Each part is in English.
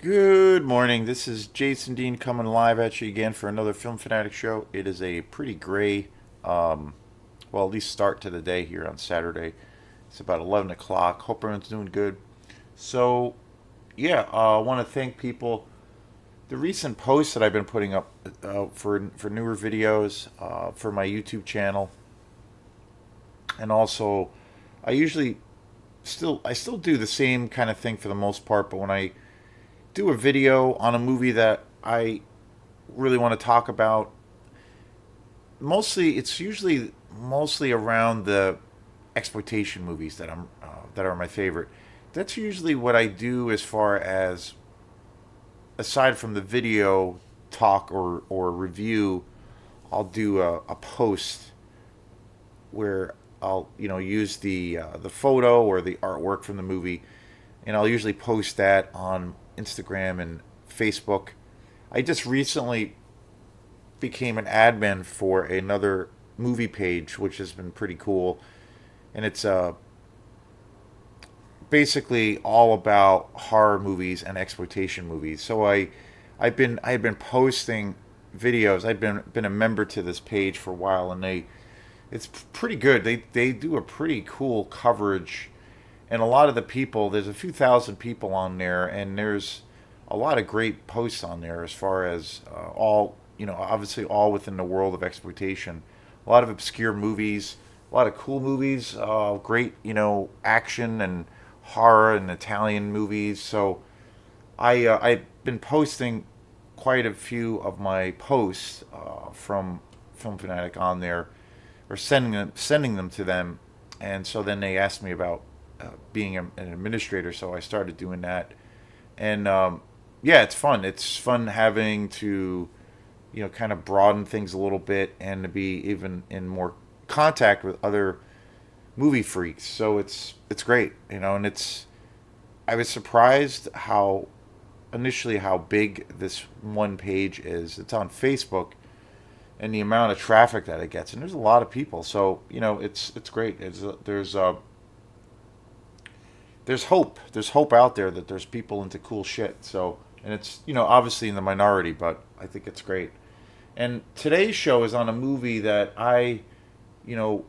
Good morning. This is Jason Dean coming live at you again for another Film Fanatic show. It is a pretty gray, at least start to the day here on Saturday. It's about 11 o'clock. Hope everyone's doing good. So, I want to thank people. The recent posts that I've been putting up for newer videos for my YouTube channel, and also I usually still do the same kind of thing for the most part. But when I do a video on a movie that I really want to talk about, it's usually mostly around the exploitation movies that are my favorite. That's usually what I do as far as, aside from the video talk or review. I'll do a post where I'll use the photo or the artwork from the movie, and I'll usually post that on Instagram and Facebook. I just recently became an admin for another movie page, which has been pretty cool, and it's basically all about horror movies and exploitation movies. So I've been posting videos. I've been a member to this page for a while, and it's pretty good. They do a pretty cool coverage, and a lot of the people, there's a few thousand people on there, and there's a lot of great posts on there as far as all, obviously all within the world of exploitation. A lot of obscure movies, a lot of cool movies, great, action and horror and Italian movies. So I've been posting quite a few of my posts from Film Fanatic on there, or sending them to them, and so then they asked me about being an administrator. So I started doing that, and it's fun. It's fun having to kind of broaden things a little bit and to be even in more contact with other movie freaks. So it's great, and I was surprised how big this one page is. It's on Facebook, and the amount of traffic that it gets, and there's a lot of people. So it's great. There's hope. There's hope out there that there's people into cool shit. So, and it's obviously in the minority, but I think it's great. And today's show is on a movie that you know,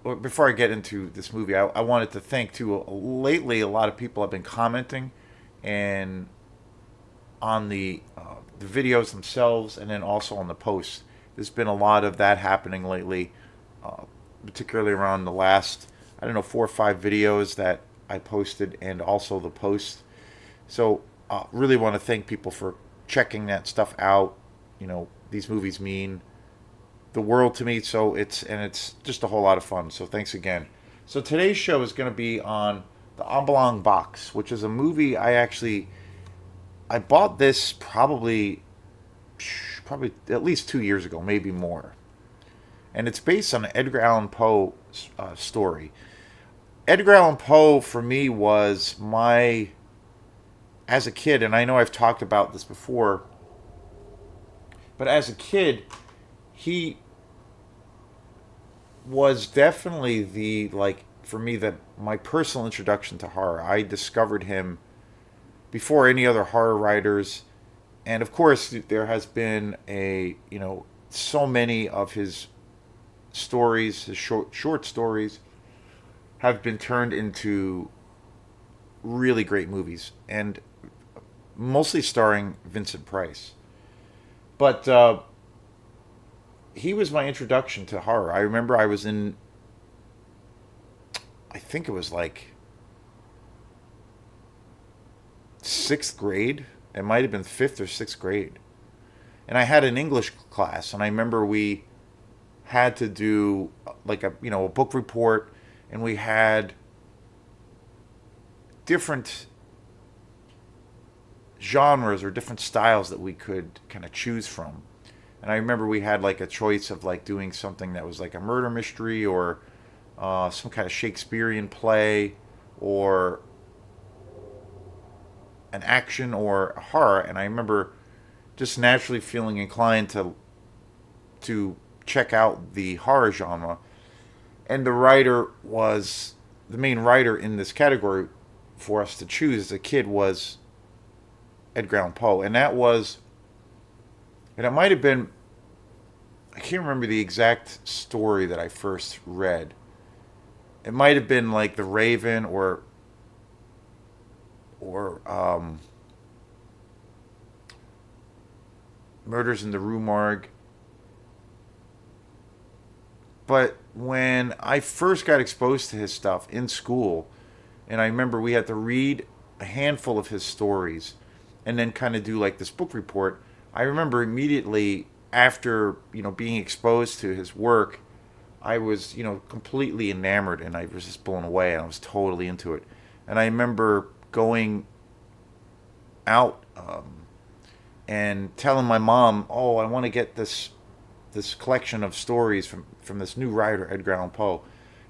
before I get into this movie, I wanted to thank too. Lately, a lot of people have been commenting, and on the videos themselves, and then also on the posts. There's been a lot of that happening lately, uh, particularly around the last, I don't know, 4 or 5 videos that I posted, and also the post. So, really want to thank people for checking that stuff out. These movies mean the world to me. So it's just a whole lot of fun. So thanks again. So today's show is going to be on the Oblong box, which is a movie I bought this probably at least 2 years ago, maybe more, and it's based on an Edgar Allan Poe story. Edgar Allan Poe for me was my, as a kid, and I know I've talked about this before, but as a kid, he was definitely the, like, for me, that my personal introduction to horror. I discovered him before any other horror writers, and of course there has been so many of his stories, his short stories, have been turned into really great movies, and mostly starring Vincent Price. But he was my introduction to horror. I remember I was in, I think it was like 6th grade. It might have been 5th or 6th grade. And I had an English class, and I remember we had to do like a book report, and we had different genres or different styles that we could kind of choose from. And I remember we had like a choice of like doing something that was like a murder mystery, or some kind of Shakespearean play, or an action, or a horror. And I remember just naturally feeling inclined to check out the horror genre. And the main writer in this category for us to choose as a kid was Edgar Allan Poe, and that was, and it might have been, I can't remember the exact story that I first read. It might have been like The Raven or Murders in the Rue Morgue. But when I first got exposed to his stuff in school, and I remember we had to read a handful of his stories and then kind of do like this book report. I remember immediately after, being exposed to his work, I was, completely enamored and I was just blown away and I was totally into it. And I remember going out and telling my mom, "Oh, I want to get this collection of stories from this new writer, Edgar Allan Poe."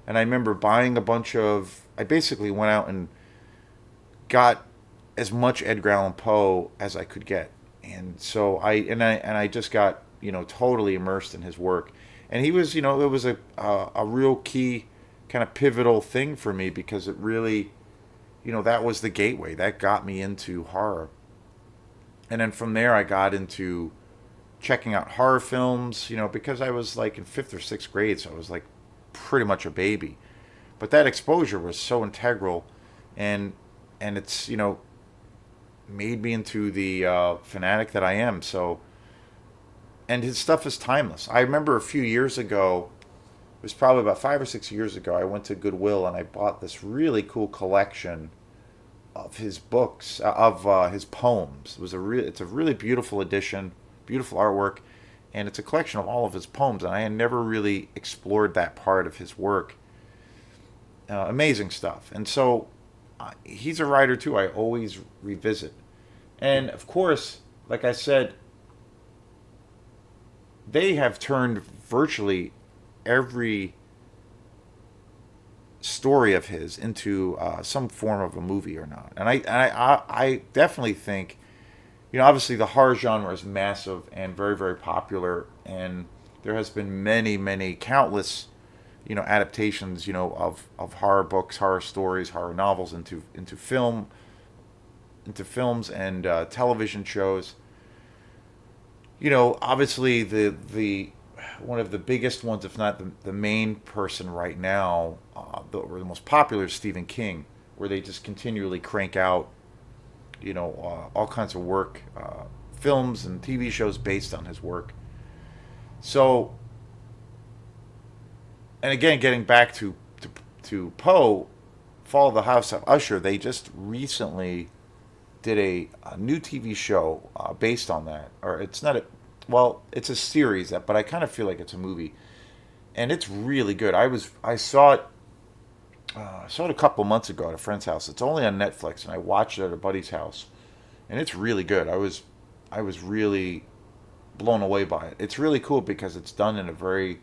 And I remember buying a bunch of. I basically went out and got as much Edgar Allan Poe as I could get, and so I just got totally immersed in his work, and he was it was a real key kind of pivotal thing for me because it really that was the gateway that got me into horror, and then from there I got into checking out horror films, because I was like in fifth or sixth grade, so I was like pretty much a baby. But that exposure was so integral, and it's made me into the fanatic that I am. So, and his stuff is timeless. I remember a few years ago, it was probably about 5 or 6 years ago. I went to Goodwill and I bought this really cool collection of his books, of his poems. It's a really beautiful edition, beautiful artwork, and it's a collection of all of his poems. And I had never really explored that part of his work. Amazing stuff. And so he's a writer too. I always revisit, and of course, like I said, they have turned virtually every story of his into some form of a movie or not. And I definitely think, obviously the horror genre is massive and very, very popular, and there has been many, many, countless, adaptations, of horror books, horror stories, horror novels into films and television shows. Obviously the one of the biggest ones, if not the main person right now, or the most popular, is Stephen King, where they just continually crank out, all kinds of work, films and TV shows based on his work. So, and again, getting back to Poe, Fall of the House of Usher, they just recently did a new TV show based on that, or it's not a, well, it's a series that, but I kind of feel like it's a movie, and it's really good. I saw it a couple months ago at a friend's house. It's only on Netflix, and I watched it at a buddy's house, and it's really good. I was really blown away by it. It's really cool because it's done in a very,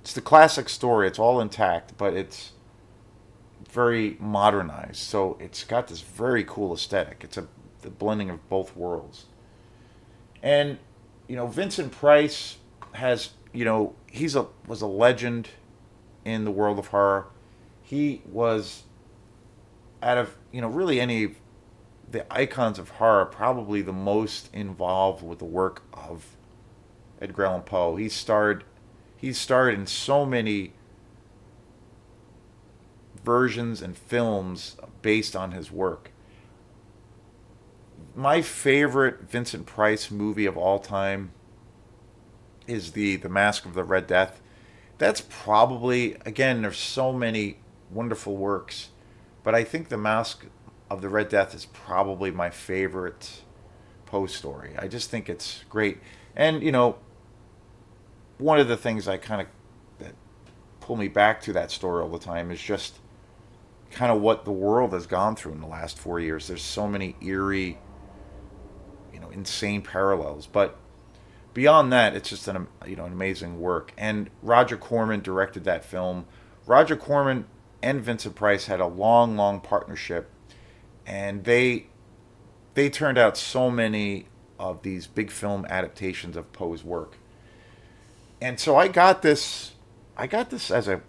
it's the classic story. It's all intact, but it's very modernized. So it's got this very cool aesthetic. It's the blending of both worlds. And Vincent Price has, was a legend in the world of horror. He was, out of really any of the icons of horror, probably the most involved with the work of Edgar Allan Poe. He starred in so many versions and films based on his work. My favorite Vincent Price movie of all time is the Mask of the Red Death. That's probably, again, there's so many wonderful works, but I think the Mask of the Red Death is probably my favorite Poe story. I just think it's great. And one of the things I kind of that pull me back to that story all the time is just kind of what the world has gone through in the last 4 years. There's so many eerie, insane parallels. But beyond that, it's just an amazing work. And Roger Corman directed that film. Roger Corman and Vincent Price had a long, long partnership, and they turned out so many of these big film adaptations of Poe's work. And so I got this as a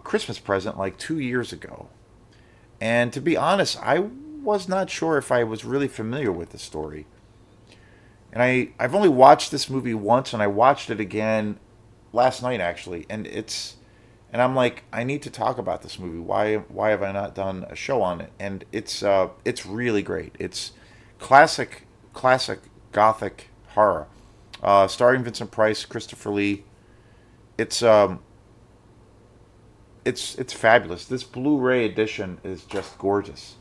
Christmas present like 2 years ago. And to be honest, I was not sure if I was really familiar with the story. And I've only watched this movie once, and I watched it again last night actually, and I'm like, I need to talk about this movie. Why have I not done a show on it? And it's really great. It's classic Gothic horror, starring Vincent Price, Christopher Lee. It's um it's fabulous. This Blu-ray edition is just gorgeous.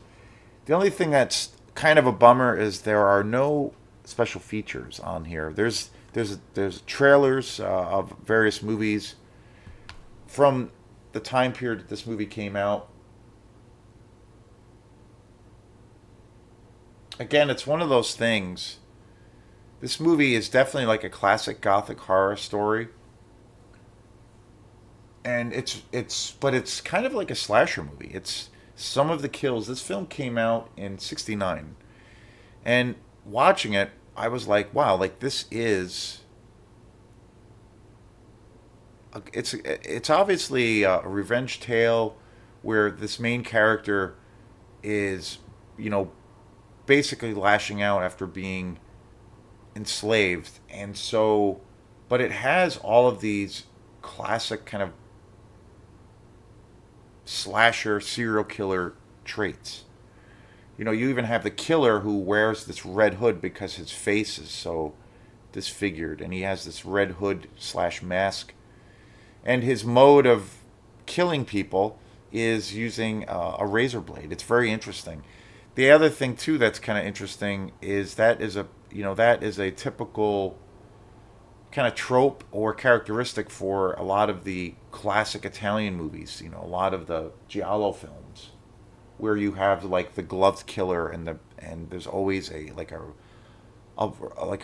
The only thing that's kind of a bummer is there are no special features on here. There's trailers of various movies from the time period that this movie came out. Again, it's one of those things. This movie is definitely like a classic Gothic horror story, and it's kind of like a slasher movie. It's some of the kills. This film came out in '69, and watching it, I was like, wow, like this is it's obviously a revenge tale where this main character is, you know, basically lashing out after being enslaved, and so, but it has all of these classic kind of slasher serial killer traits. You know, you even have the killer who wears this red hood because his face is so disfigured, and he has this red hood slash mask, and his mode of killing people is using a razor blade. It's very interesting. The other thing too that's kind of interesting is that is a typical kind of trope or characteristic for a lot of the classic Italian movies. You know, a lot of the giallo films where you have like the gloved killer and there's always like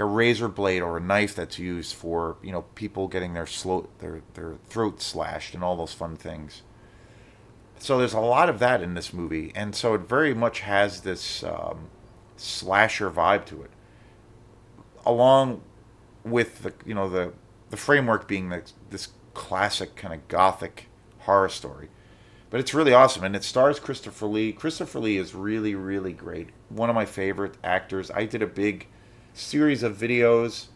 a razor blade or a knife that's used for, you know, people getting their throat slashed and all those fun things. So there's a lot of that in this movie, and so it very much has this slasher vibe to it, along with the framework being this classic kind of Gothic horror story. But it's really awesome, and it stars Christopher Lee. Christopher Lee is really, really great. One of my favorite actors. I did a big series of videos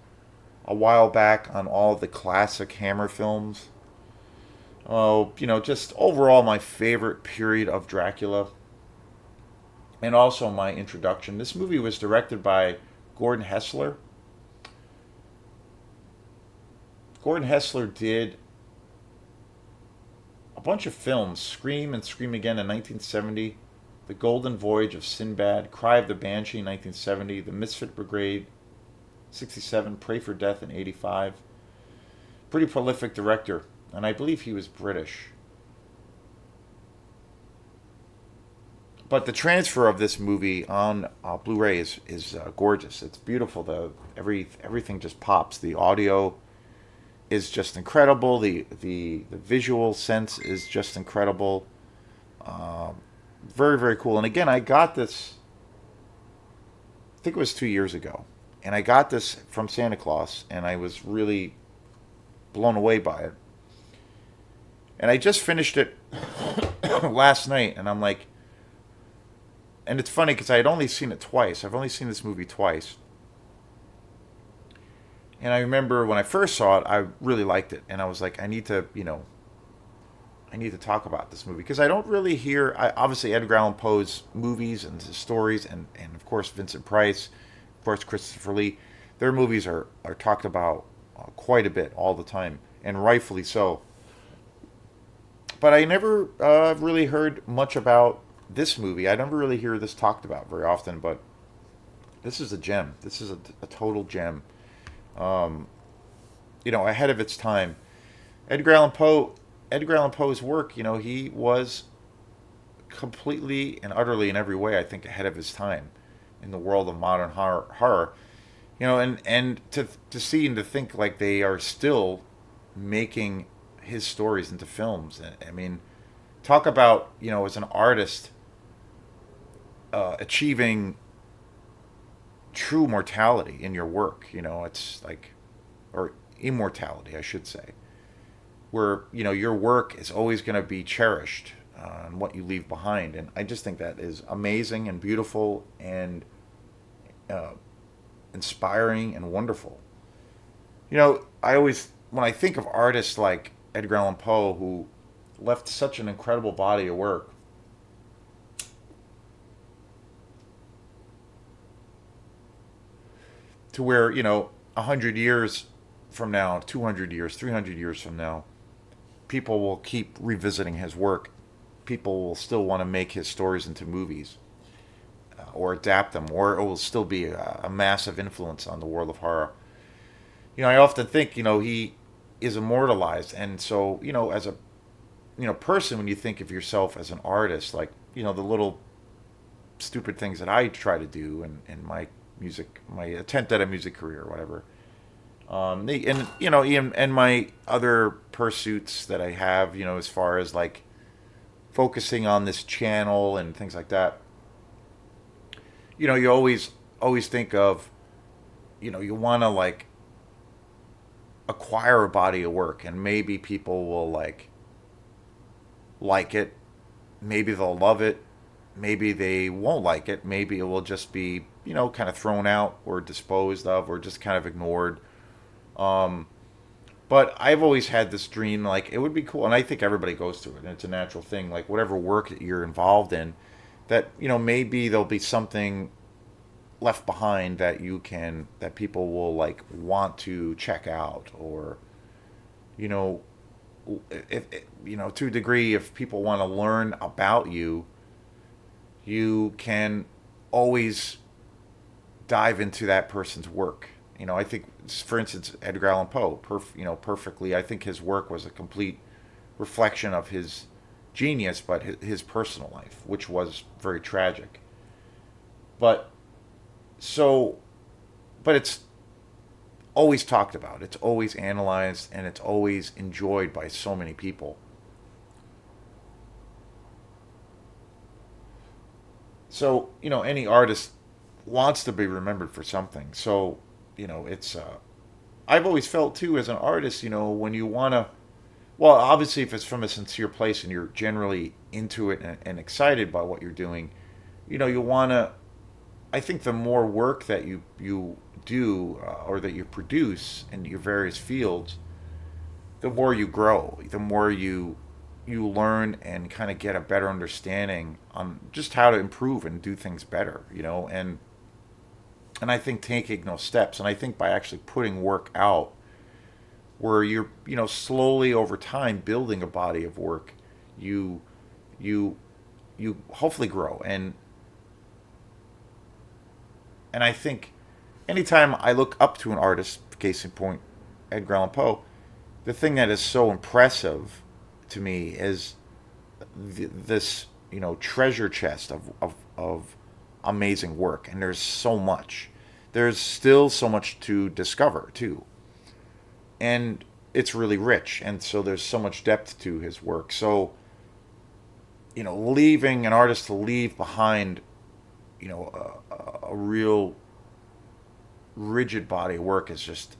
a while back on all of the classic Hammer films. Oh, you know, just overall my favorite period of Dracula, and also my introduction. This movie was directed by Gordon Hessler. Gordon Hessler did a bunch of films: Scream and Scream Again in 1970, The Golden Voyage of Sinbad, Cry of the Banshee in 1970, The Misfit Brigade 67, Pray for Death in 85. Pretty prolific director, and I believe he was British. But the transfer of this movie on Blu-ray is gorgeous. It's beautiful. Everything just pops. The audio is just incredible. The visual sense is just incredible. Very, very cool. And again, I got this, I think it was 2 years ago, and I got this from Santa Claus, and I was really blown away by it. And I just finished it last night, and I'm like, and it's funny because I had only seen it twice. I've only seen this movie twice. And I remember when I first saw it, I really liked it, and I was like, I need to talk about this movie because I don't really hear. Obviously, Edgar Allan Poe's movies and his stories, and of course Vincent Price, of course Christopher Lee, their movies are talked about quite a bit all the time, and rightfully so. But I never really heard much about this movie. I never really hear this talked about very often, but this is a gem. This is a total gem. Um, Ahead of its time. Edgar Allan Poe, Edgar Allan Poe's work, he was completely and utterly in every way, I think, ahead of his time in the world of modern horror. And to see and to think like they are still making his stories into films. I mean, talk about, as an artist, achieving true mortality in your work. It's like, or immortality, I should say, where your work is always going to be cherished and what you leave behind. And I just think that is amazing and beautiful and uh, inspiring and wonderful. I always, when I think of artists like Edgar Allan Poe, who left such an incredible body of work, to where, 100 years from now, 200 years, 300 years from now, people will keep revisiting his work. People will still want to make his stories into movies, or adapt them, or it will still be a massive influence on the world of horror. I often think, he is immortalized. And so, as a, person, when you think of yourself as an artist, like, the little stupid things that I try to do in my music, my attempt at a music career or whatever. And and my other pursuits that I have, as far as like focusing on this channel and things like that. You always think of, you want to like acquire a body of work, and maybe people will like it, maybe they'll love it, maybe they won't like it, maybe it will just be, kind of thrown out or disposed of or just kind of ignored. Um, but I've always had this dream, like it would be cool, and I think everybody goes through it, and it's a natural thing. Like whatever work that you're involved in, that maybe there'll be something left behind that people will like want to check out, or you know if to a degree, if people want to learn about you, you can always dive into that person's work. I think, for instance, Edgar Allan Poe, perfectly. I think his work was a complete reflection of his genius, but his personal life, which was very tragic. But so, but it's always talked about. It's always analyzed, and it's always enjoyed by so many people. So, any artist wants to be remembered for something. So, it's I've always felt too, as an artist, when you want to, well, obviously if it's from a sincere place and you're generally into it and excited by what you're doing, you want to, I think the more work that you do, or that you produce in your various fields, the more you grow, the more you learn and kind of get a better understanding on just how to improve and do things better, and I think taking those steps, and I think by actually putting work out, where you're slowly over time building a body of work, you you you hopefully grow. And I think anytime I look up to an artist, case in point, Edgar Allan Poe, the thing that is so impressive to me is this treasure chest of amazing work. And there's so much. There's still so much to discover too, and it's really rich. And so there's so much depth to his work. So leaving an artist to leave behind a real rigid body of work is just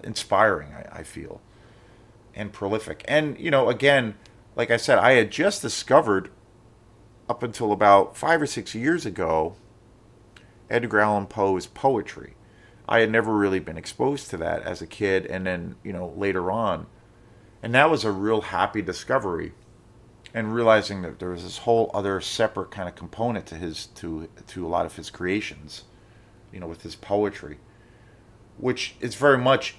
inspiring, I feel, and prolific. And again, like I said, I had just discovered, up until about 5 or 6 years ago, Edgar Allan Poe's poetry. I had never really been exposed to that as a kid, and then later on, and that was a real happy discovery. And realizing that there was this whole other separate kind of component to to a lot of his creations, with his poetry, which is very much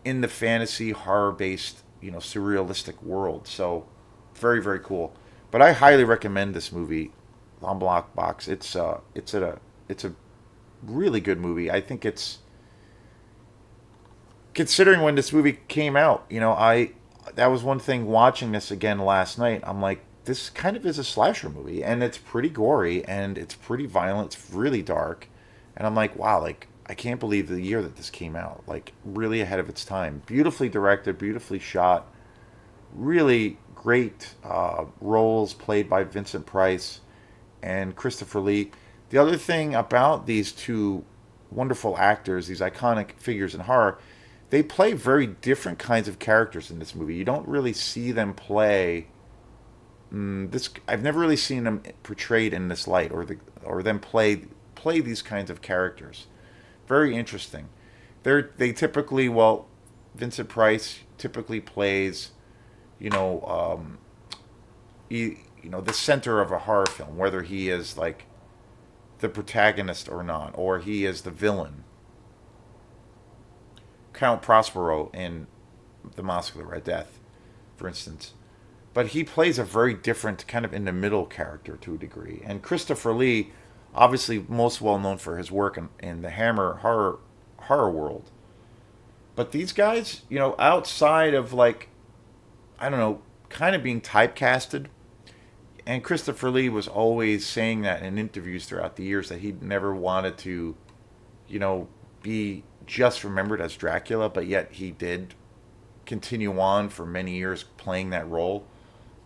in the fantasy horror based, surrealistic world. So very, very cool. But I highly recommend this movie, Oblong Box. It's a really good movie. I think it's, considering when this movie came out, I that was one thing watching this again last night. I'm like, this kind of is a slasher movie, and it's pretty gory, and it's pretty violent. It's really dark, and I'm like, wow, like I can't believe the year that this came out. Like really ahead of its time. Beautifully directed, beautifully shot, really great roles played by Vincent Price and Christopher Lee. The other thing about these two wonderful actors, these iconic figures in horror, they play very different kinds of characters in this movie. You don't really see them play this I've never really seen them portrayed in this light, or them play these kinds of characters. Very interesting. They typically, well, Vincent Price typically plays, you know, the center of a horror film, whether he is like the protagonist or not, or he is the villain. Count Prospero in The Mask of the Red Death, for instance. But he plays a very different kind of in the middle character to a degree. And Christopher Lee, obviously most well known for his work in the Hammer horror world. But these guys, outside of like, I don't know, kind of being typecasted, and Christopher Lee was always saying that in interviews throughout the years that he never wanted to, be just remembered as Dracula, but yet he did continue on for many years playing that role,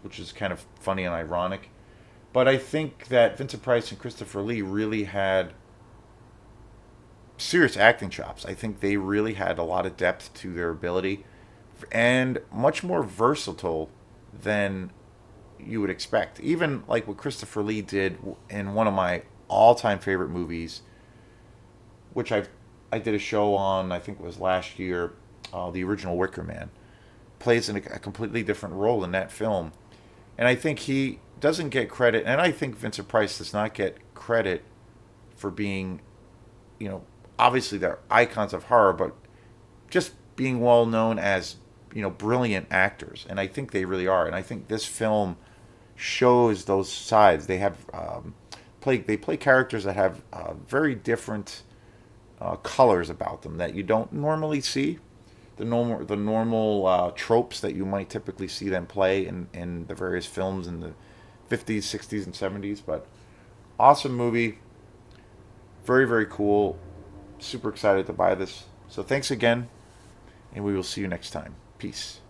which is kind of funny and ironic. But I think that Vincent Price and Christopher Lee really had serious acting chops. I think they really had a lot of depth to their ability and much more versatile than you would expect. Even like what Christopher Lee did in one of my all-time favorite movies, which I did a show on, I think it was last year, the original Wicker Man, plays in a completely different role in that film. And I think he doesn't get credit, and I think Vincent Price does not get credit for being, obviously they're icons of horror, but just being well known as, brilliant actors. And I think they really are. And I think this film shows those sides. They have they play characters that have very different colors about them that you don't normally see. The normal tropes that you might typically see them play in the various films in the 50s, 60s, and 70s. But awesome movie. Very, very cool. Super excited to buy this. So thanks again, and we will see you next time. Peace.